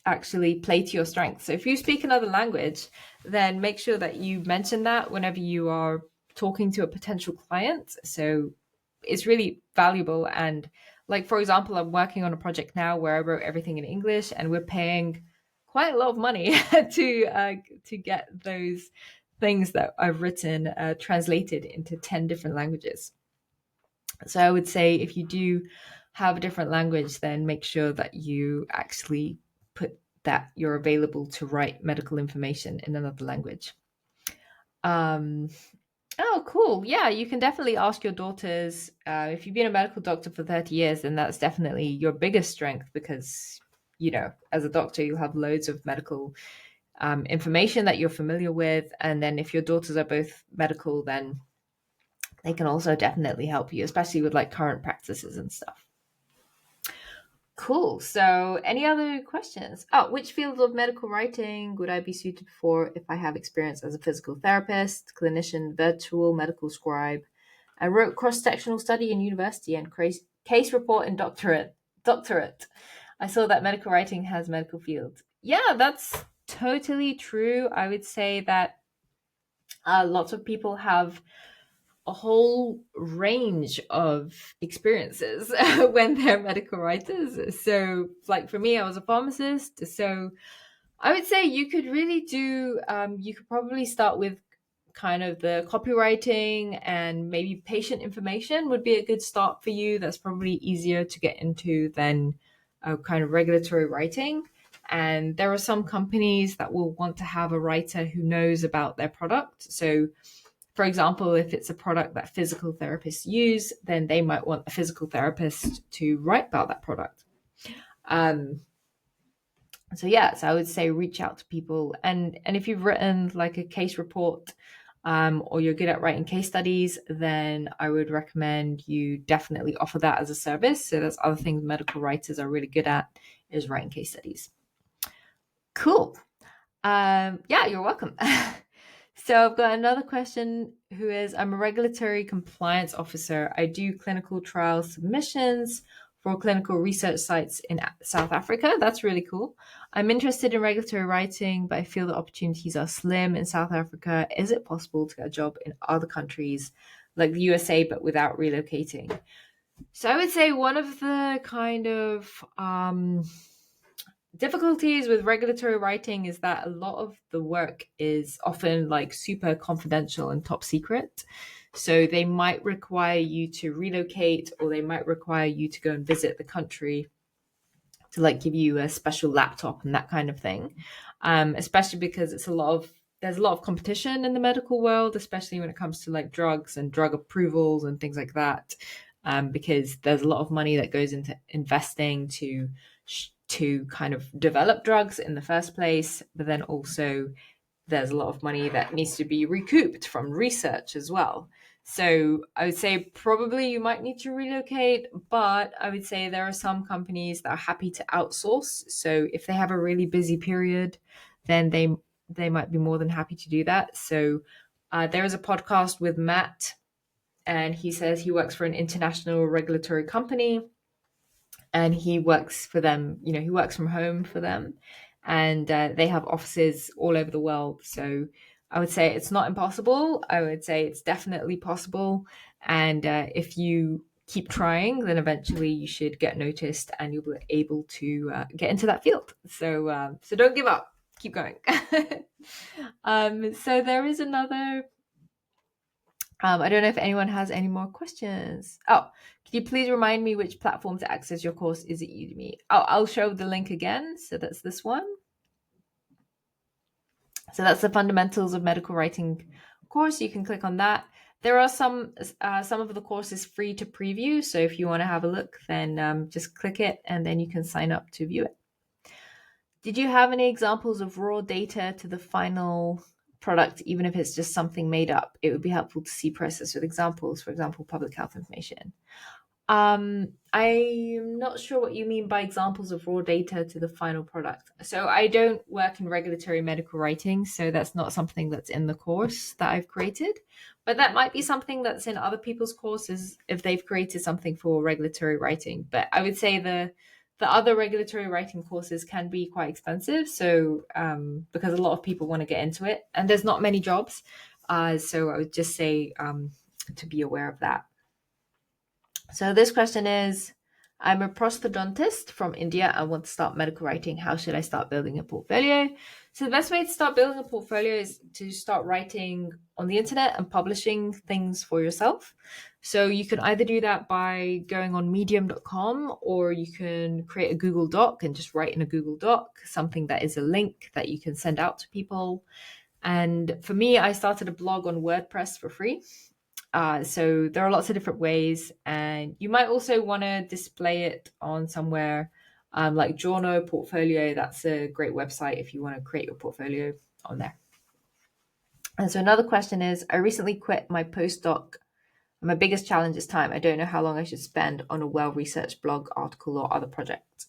actually play to your strengths. So if you speak another language, then make sure that you mention that whenever you are talking to a potential client. So it's really valuable. And like, for example, I'm working on a project now where I wrote everything in English and we're paying quite a lot of money to get those things that I've written translated into 10 different languages. So I would say if you do have a different language, then make sure that you actually put that you're available to write medical information in another language. Oh, cool. Yeah, you can definitely ask your daughters. If you've been a medical doctor for 30 years, then that's definitely your biggest strength because, as a doctor, you'll have loads of medical information that you're familiar with. And then if your daughters are both medical, then they can also definitely help you, especially with like current practices and stuff. Cool. So any other questions? Oh, which field of medical writing would I be suited for if I have experience as a physical therapist, clinician, virtual medical scribe? I wrote cross-sectional study in university and case report in doctorate. I saw that medical writing has medical field. Yeah, that's totally true. I would say that lots of people have a whole range of experiences when they're medical writers. So, like for me, I was a pharmacist. So, I would say you could really you could probably start with kind of the copywriting and maybe patient information would be a good start for you. That's probably easier to get into than kind of regulatory writing. And there are some companies that will want to have a writer who knows about their product. So, for example, if it's a product that physical therapists use, then they might want a physical therapist to write about that product. So I would say reach out to people. And if you've written like a case report or you're good at writing case studies, then I would recommend you definitely offer that as a service. So that's other things medical writers are really good at is writing case studies. Cool. You're welcome. So I've got another question who is, I'm a regulatory compliance officer. I do clinical trial submissions for clinical research sites in South Africa. That's really cool. I'm interested in regulatory writing, but I feel the opportunities are slim in South Africa. Is it possible to get a job in other countries like the USA, but without relocating? So I would say one of the kind of difficulties with regulatory writing is that a lot of the work is often like super confidential and top secret. So they might require you to relocate or they might require you to go and visit the country to like give you a special laptop and that kind of thing. Especially because there's a lot of competition in the medical world, especially when it comes to like drugs and drug approvals and things like that. Because there's a lot of money that goes into investing to to kind of develop drugs in the first place, but then also there's a lot of money that needs to be recouped from research as well. So I would say probably you might need to relocate, but I would say there are some companies that are happy to outsource. So if they have a really busy period, then they might be more than happy to do that. So there is a podcast with Matt, and he says he works for an international regulatory company, and he works for them. You know, he works from home for them, and they have offices all over the world. So I would say it's not impossible. I would say it's definitely possible. And if you keep trying, then eventually you should get noticed and you'll be able to get into that field. So don't give up. Keep going. So there is another. I don't know if anyone has any more questions. Oh, can you please remind me which platform to access your course? Is it Udemy? Oh, I'll show the link again. So that's this one. So that's the Fundamentals of Medical Writing course. You can click on that. There are some of the courses free to preview. So if you want to have a look, then just click it and then you can sign up to view it. Did you have any examples of raw data to the final product, even if it's just something made up? It would be helpful to see process with examples, for example, public health information. I'm not sure what you mean by examples of raw data to the final product. So I don't work in regulatory medical writing, so that's not something that's in the course that I've created. But that might be something that's in other people's courses if they've created something for regulatory writing. But I would say the other regulatory writing courses can be quite expensive. So because a lot of people want to get into it, and there's not many jobs. So I would just say to be aware of that. So this question is, I'm a prosthodontist from India. I want to start medical writing. How should I start building a portfolio? So the best way to start building a portfolio is to start writing on the internet and publishing things for yourself. So you can either do that by going on medium.com, or you can create a Google Doc and just write in a Google Doc something that is a link that you can send out to people. And for me, I started a blog on WordPress for free. So there are lots of different ways, and you might also want to display it on somewhere like Journo Portfolio. That's a great website if you want to create your portfolio on there. And so another question is, I recently quit my postdoc. My biggest challenge is time. I don't know how long I should spend on a well-researched blog article or other project.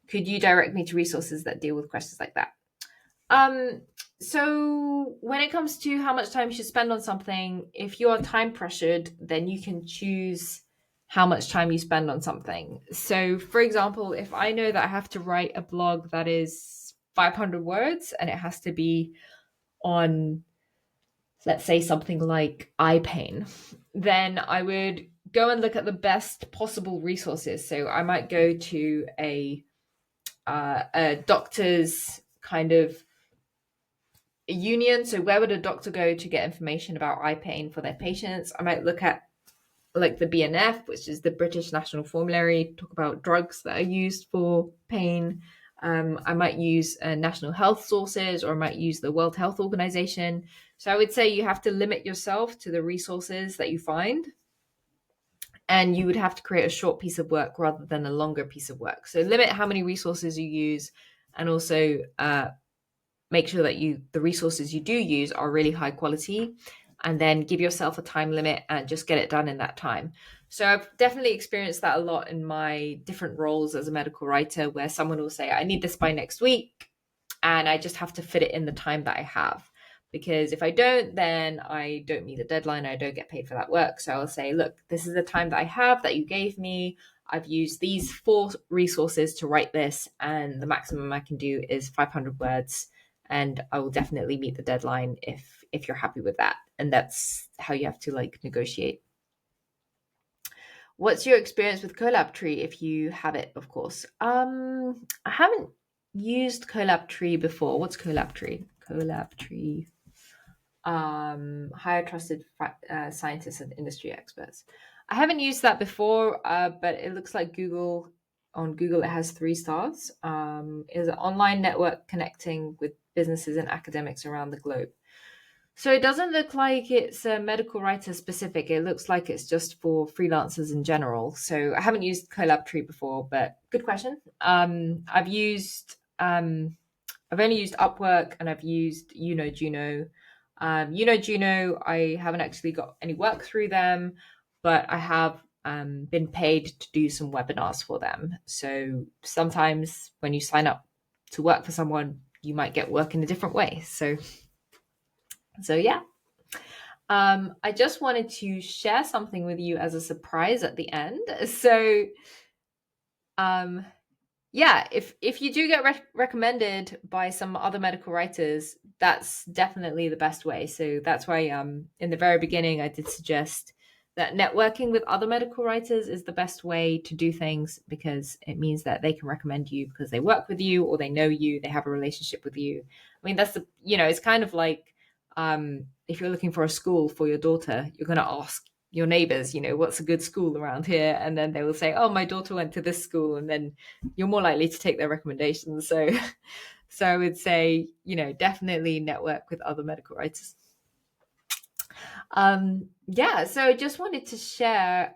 Could you direct me to resources that deal with questions like that? So when it comes to how much time you should spend on something, if you are time pressured, then you can choose how much time you spend on something. So for example, if I know that I have to write a blog that is 500 words and it has to be on, let's say, something like eye pain, then I would go and look at the best possible resources. So I might go to a doctor's kind of a union. So where would a doctor go to get information about eye pain for their patients? I might look at like the BNF, which is the British National Formulary, talk about drugs that are used for pain. I might use national health sources, or I might use the World Health Organization. So I would say you have to limit yourself to the resources that you find, and you would have to create a short piece of work rather than a longer piece of work. So limit how many resources you use, and also make sure that the resources you do use are really high quality, and then give yourself a time limit and just get it done in that time. So I've definitely experienced that a lot in my different roles as a medical writer, where someone will say, I need this by next week, and I just have to fit it in the time that I have. Because if I don't, then I don't meet the deadline. I don't get paid for that work. So I'll say, look, this is the time that I have that you gave me. I've used these 4 resources to write this, and the maximum I can do is 500 words. And I will definitely meet the deadline if you're happy with that. And that's how you have to like negotiate. What's your experience with Colabtree, if you have it, of course? I haven't used Colabtree before. What's Colabtree? Colabtree. Higher trusted scientists and industry experts. I haven't used that before, but it looks like on Google it has 3 stars. It is an online network connecting with businesses and academics around the globe. So it doesn't look like it's medical writer specific. It looks like it's just for freelancers in general. So I haven't used Collabtree before, but good question. I've only used Upwork and I've used Juno. Juno, I haven't actually got any work through them, but I have been paid to do some webinars for them. So sometimes when you sign up to work for someone, you might get work in a different way. So yeah. I just wanted to share something with you as a surprise at the end. So um, yeah, if you do get recommended by some other medical writers, that's definitely the best way. So that's why in the very beginning I did suggest that networking with other medical writers is the best way to do things, because it means that they can recommend you because they work with you or they know you, they have a relationship with you. I mean, that's the, it's kind of like if you're looking for a school for your daughter, you're going to ask your neighbors, what's a good school around here, and then they will say, oh, my daughter went to this school, and then you're more likely to take their recommendations. So I would say, definitely network with other medical writers. Yeah, so I just wanted to share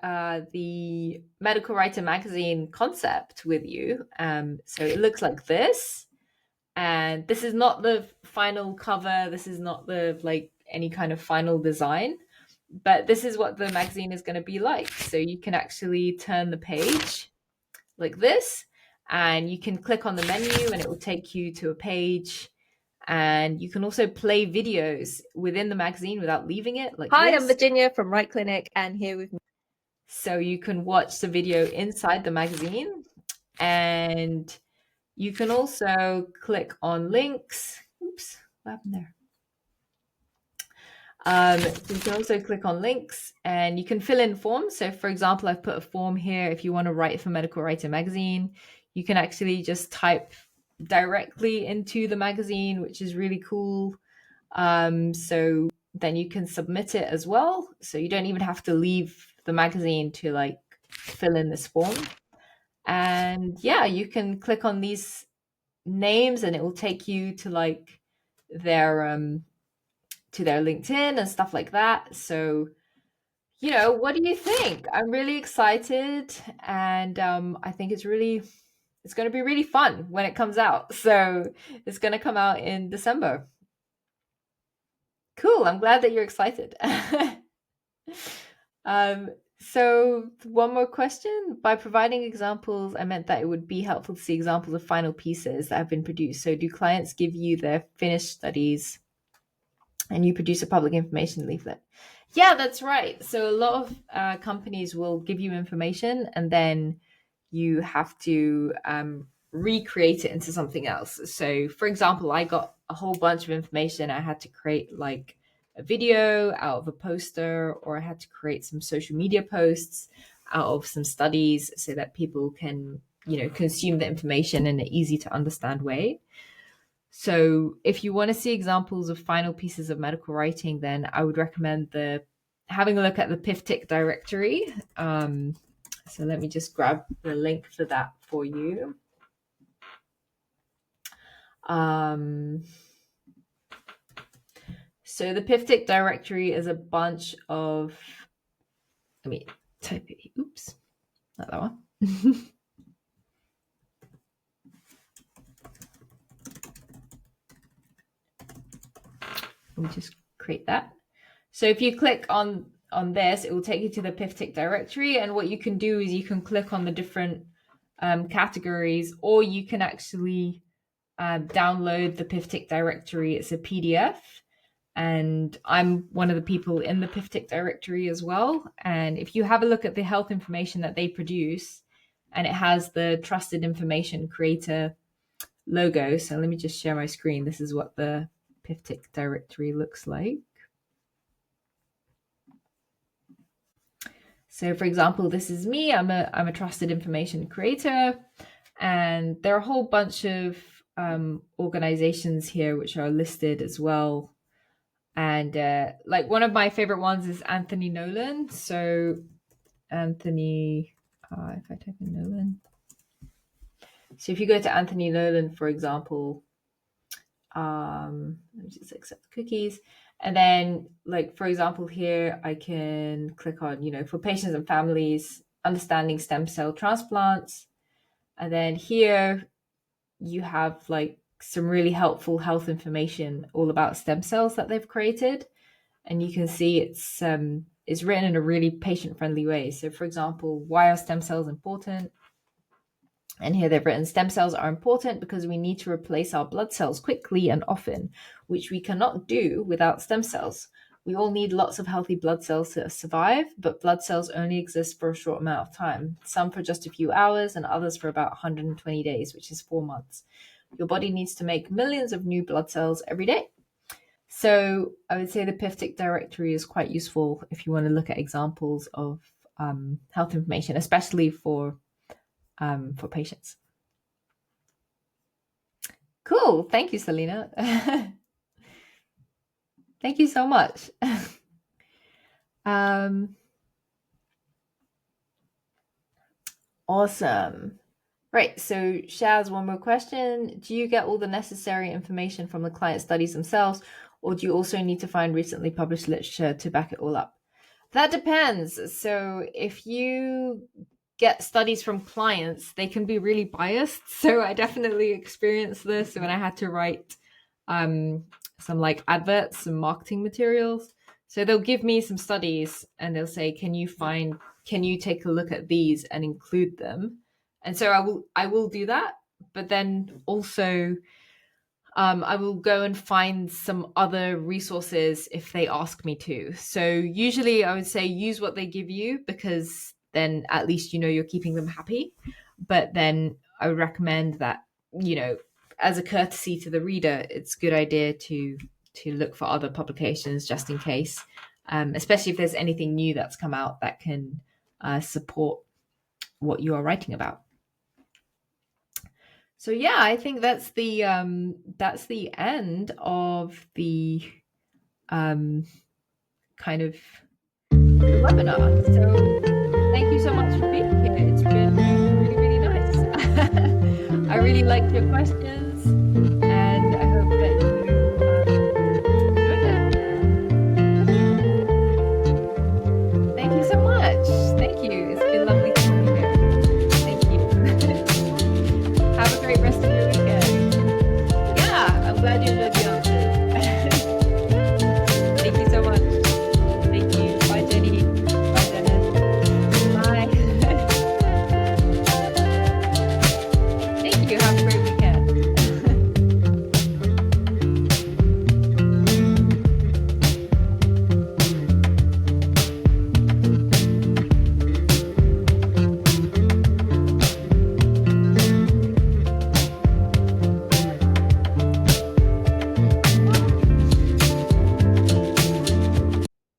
the Medical Writer Magazine concept with you. So it looks like this, and this is not the final cover. This is not the any kind of final design, but this is what the magazine is going to be like. So you can actually turn the page like this, and you can click on the menu and it will take you to a page, and you can also play videos within the magazine without leaving it, like Hi, this. I'm Virginia from Right Clinic, and here with me. So you can watch the video inside the magazine, and you can also click on links. Oops, what happened there? So you can also click on links and you can fill in forms. So for example, I've put a form here. If you want to write for Medical Writer Magazine, you can actually just type directly into the magazine, which is really cool. So then you can submit it as well. So you don't even have to leave the magazine to fill in this form. And yeah, you can click on these names and it will take you to their their LinkedIn and stuff like that. So, what do you think? I'm really excited, and I think it's going to be really fun when it comes out. So it's going to come out in December. Cool. I'm glad that you're excited. So one more question. By providing examples, I meant that it would be helpful to see examples of final pieces that have been produced. So do clients give you their finished studies and you produce a public information leaflet? Yeah, that's right. So a lot of companies will give you information and then you have to recreate it into something else. So for example, I got a whole bunch of information. I had to create a video out of a poster, or I had to create some social media posts out of some studies so that people can, consume the information in an easy to understand way. So if you want to see examples of final pieces of medical writing, then I would recommend having a look at the PIFTIC directory. So let me just grab the link for that for you. So the PIFTIC directory is a bunch of, let me type it, oops, not that one. Let me just create that. So if you click on this, it will take you to the PIFTIC directory, and what you can do is you can click on the different categories, or you can actually download the PIFTIC directory. It's a PDF, and I'm one of the people in the PIFTIC directory as well. And if you have a look at the health information that they produce, and it has the Trusted Information Creator logo. So let me just share my screen. This is what the PIFTIC directory looks like. So for example, this is me. I'm a Trusted Information Creator, and there are a whole bunch of organizations here which are listed as well. And one of my favorite ones is Anthony Nolan. So Anthony, if I type in Nolan. So if you go to Anthony Nolan, for example, let me just accept the cookies. And then, like, for example, here I can click on, for patients and families, understanding stem cell transplants. And then here you have like some really helpful health information all about stem cells that they've created. And you can see it's written in a really patient-friendly way. So, for example, why are stem cells important? And here they've written stem cells are important because we need to replace our blood cells quickly and often, which we cannot do without stem cells. We all need lots of healthy blood cells to survive, but blood cells only exist for a short amount of time, some for just a few hours and others for about 120 days, which is 4 months. Your body needs to make millions of new blood cells every day. So I would say the PIFTIC directory is quite useful if you want to look at examples of health information, especially for patients. Cool. Thank you, Selena. Thank you so much. Awesome. Right. So Shaz, one more question. Do you get all the necessary information from the client studies themselves, or do you also need to find recently published literature to back it all up? That depends. So if you get studies from clients, they can be really biased. So I definitely experienced this when I had to write some like adverts, some marketing materials. So they'll give me some studies and they'll say, can you take a look at these and include them? And so I will do that. But then also I will go and find some other resources if they ask me to. So usually I would say use what they give you, because then at least you're keeping them happy. But then I would recommend that, as a courtesy to the reader, it's a good idea to look for other publications just in case, especially if there's anything new that's come out that can support what you are writing about. So yeah, I think that's the end of the kind of the webinar. So thank you so much for being here. It's been really, really nice. I really liked your questions, and I hope that you enjoyed it. Thank you so much. Thank you. It's been lovely